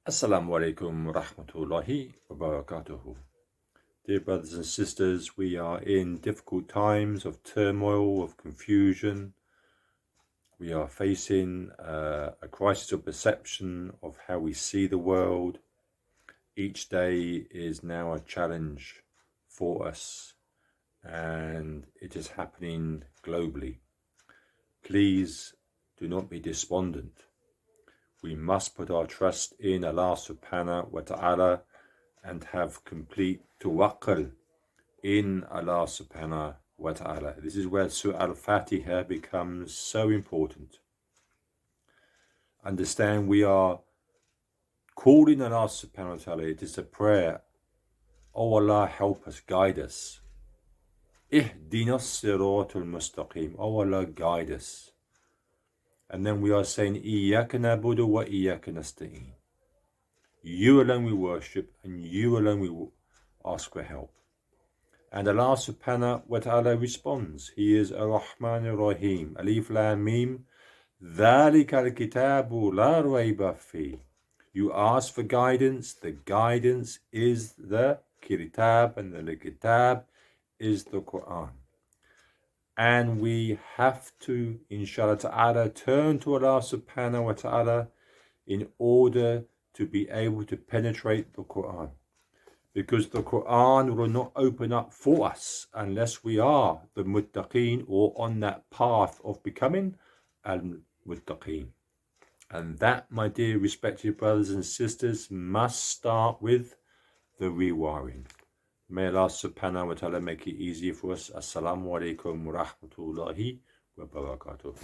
Assalamu alaikum rahmatullahi wa barakatuhu. Dear brothers and sisters, we are in difficult times of turmoil, of confusion. We are facing a crisis of perception of how we see the world. Each day is now a challenge for us, and it is happening globally. Please do not be despondent. We must put our trust in Allah subhanahu wa ta'ala and have complete tawakkul in Allah subhanahu wa ta'ala. This is where Surah Al Fatiha becomes so important. Understand we are calling Allah subhanahu wa ta'ala. It is a prayer. Oh Allah, help us, guide us. Ihdina as-siratal mustaqim. Oh Allah, guide us. And then we are saying, Iyyaka na'budu wa iyyaka nasta'in. You alone we worship, and you alone we ask for help. And Allah subhanahu wa ta'ala responds. He is Ar-Rahman Ar-Rahim. Alif Lam Mim. Dhalika al-kitabu la rayba fi. You ask for guidance. The guidance is the kitab, and the kitab is the Quran. And we have to, inshallah ta'ala, turn to Allah subhanahu wa ta'ala in order to be able to penetrate the Quran. Because the Quran will not open up for us unless we are the muttaqeen or on that path of becoming al-muttaqeen. And that, my dear respected brothers and sisters, must start with the rewiring. May Allah subhanahu wa ta'ala make it easier for us. Assalamu alaikum wa rahmatullahi wa barakatuh.